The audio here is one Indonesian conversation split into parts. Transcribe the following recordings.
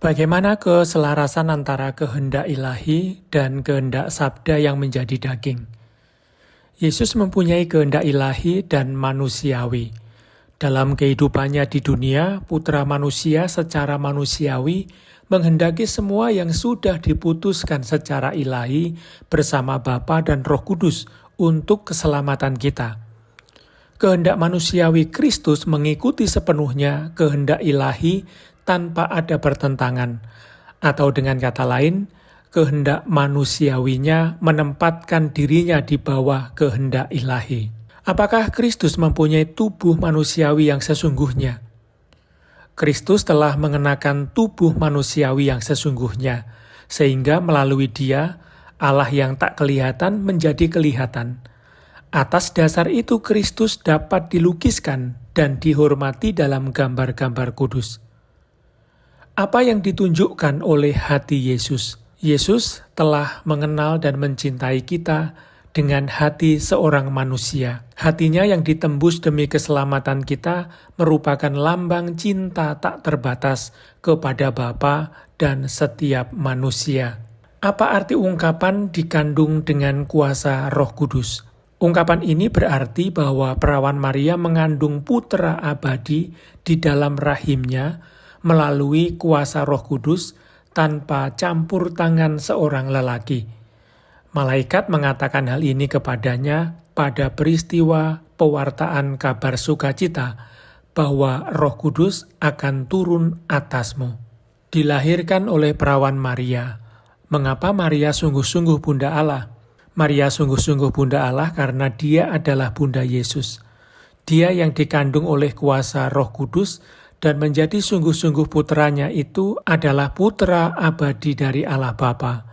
Bagaimana keselarasan antara kehendak ilahi dan kehendak sabda yang menjadi daging? Yesus mempunyai kehendak ilahi dan manusiawi. Dalam kehidupannya di dunia, putra manusia secara manusiawi menghendaki semua yang sudah diputuskan secara ilahi bersama Bapa dan Roh Kudus untuk keselamatan kita. Kehendak manusiawi Kristus mengikuti sepenuhnya kehendak ilahi tanpa ada pertentangan, atau dengan kata lain, kehendak manusiawinya menempatkan dirinya di bawah kehendak ilahi. Apakah Kristus mempunyai tubuh manusiawi yang sesungguhnya? Kristus telah mengenakan tubuh manusiawi yang sesungguhnya, sehingga melalui Dia, Allah yang tak kelihatan menjadi kelihatan. Atas dasar itu Kristus dapat dilukiskan dan dihormati dalam gambar-gambar kudus. Apa yang ditunjukkan oleh hati Yesus? Yesus telah mengenal dan mencintai kita dengan hati seorang manusia. Hatinya yang ditembus demi keselamatan kita merupakan lambang cinta tak terbatas kepada Bapa dan setiap manusia. Apa arti ungkapan dikandung dengan kuasa Roh Kudus? Ungkapan ini berarti bahwa perawan Maria mengandung putra abadi di dalam rahimnya melalui kuasa Roh Kudus tanpa campur tangan seorang lelaki. Malaikat mengatakan hal ini kepadanya pada peristiwa pewartaan kabar sukacita bahwa Roh Kudus akan turun atasmu. Dilahirkan oleh perawan Maria. Mengapa Maria sungguh-sungguh Bunda Allah? Maria sungguh-sungguh Bunda Allah karena Dia adalah Bunda Yesus. Dia yang dikandung oleh kuasa Roh Kudus dan menjadi sungguh-sungguh putranya itu adalah putra abadi dari Allah Bapa.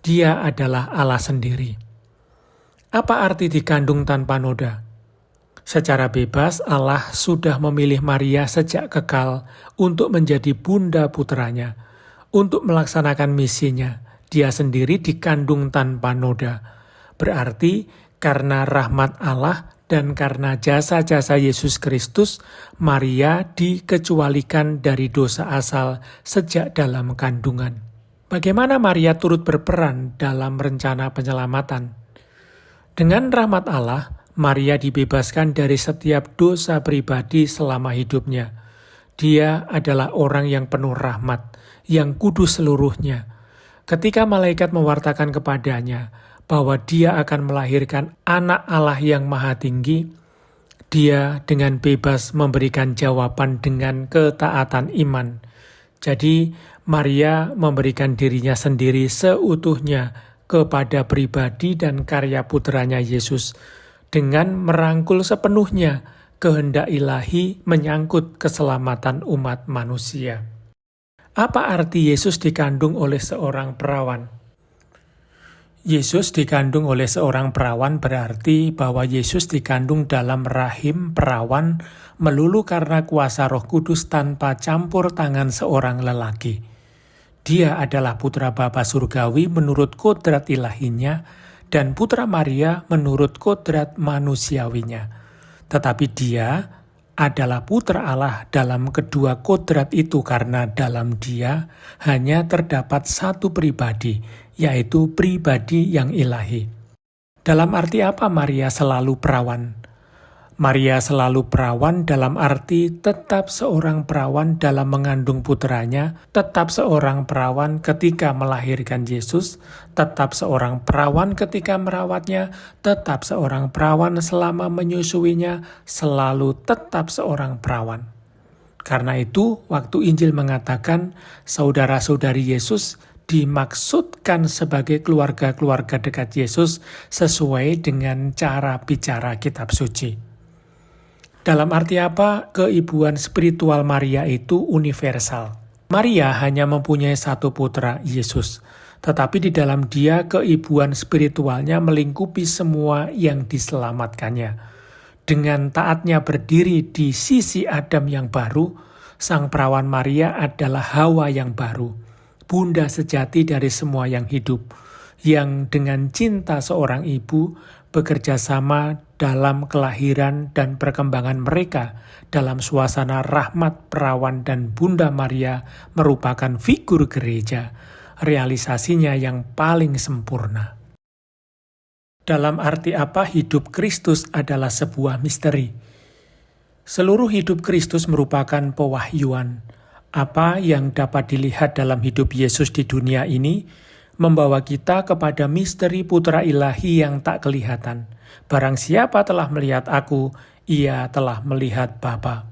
Dia adalah Allah sendiri. Apa arti dikandung tanpa noda? Secara bebas Allah sudah memilih Maria sejak kekal untuk menjadi bunda putranya. Untuk melaksanakan misinya, Dia sendiri dikandung tanpa noda. Berarti karena rahmat Allah dan karena jasa-jasa Yesus Kristus, Maria dikecualikan dari dosa asal sejak dalam kandungan. Bagaimana Maria turut berperan dalam rencana penyelamatan? Dengan rahmat Allah, Maria dibebaskan dari setiap dosa pribadi selama hidupnya. Dia adalah orang yang penuh rahmat, yang kudus seluruhnya. Ketika malaikat mewartakan kepadanya bahwa Dia akan melahirkan anak Allah yang maha tinggi, Dia dengan bebas memberikan jawaban dengan ketaatan iman. Jadi Maria memberikan dirinya sendiri seutuhnya kepada pribadi dan karya putranya Yesus dengan merangkul sepenuhnya kehendak ilahi menyangkut keselamatan umat manusia. Apa arti Yesus dikandung oleh seorang perawan? Yesus dikandung oleh seorang perawan berarti bahwa Yesus dikandung dalam rahim perawan melulu karena kuasa Roh Kudus tanpa campur tangan seorang lelaki. Dia adalah putra Bapa surgawi menurut kodrat ilahinya dan putra Maria menurut kodrat manusiawinya. Tetapi Dia adalah putra Allah dalam kedua kodrat itu karena dalam Dia hanya terdapat satu pribadi, yaitu pribadi yang ilahi. Dalam arti apa Maria selalu perawan? Maria selalu perawan dalam arti tetap seorang perawan dalam mengandung putranya, tetap seorang perawan ketika melahirkan Yesus, tetap seorang perawan ketika merawatnya, tetap seorang perawan selama menyusuinya, selalu tetap seorang perawan. Karena itu, waktu Injil mengatakan saudara-saudari Yesus dimaksudkan sebagai keluarga-keluarga dekat Yesus sesuai dengan cara bicara kitab suci. Dalam arti apa? Keibuan spiritual Maria itu universal. Maria hanya mempunyai satu putra, Yesus. Tetapi di dalam Dia keibuan spiritualnya melingkupi semua yang diselamatkannya. Dengan taatnya berdiri di sisi Adam yang baru, sang perawan Maria adalah Hawa yang baru. Bunda sejati dari semua yang hidup, yang dengan cinta seorang ibu bekerja sama dalam kelahiran dan perkembangan mereka dalam suasana rahmat perawan dan Bunda Maria merupakan figur gereja, realisasinya yang paling sempurna. Dalam arti apa hidup Kristus adalah sebuah misteri? Seluruh hidup Kristus merupakan pewahyuan. Apa yang dapat dilihat dalam hidup Yesus di dunia ini membawa kita kepada misteri Putra Ilahi yang tak kelihatan. Barang siapa telah melihat aku, ia telah melihat Bapa.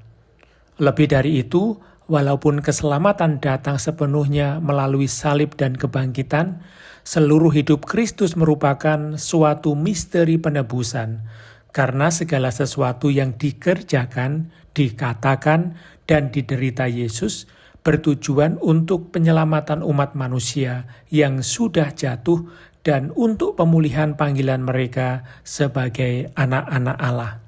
Lebih dari itu, walaupun keselamatan datang sepenuhnya melalui salib dan kebangkitan, seluruh hidup Kristus merupakan suatu misteri penebusan, karena segala sesuatu yang dikerjakan, dikatakan, dan diderita Yesus bertujuan untuk penyelamatan umat manusia yang sudah jatuh dan untuk pemulihan panggilan mereka sebagai anak-anak Allah.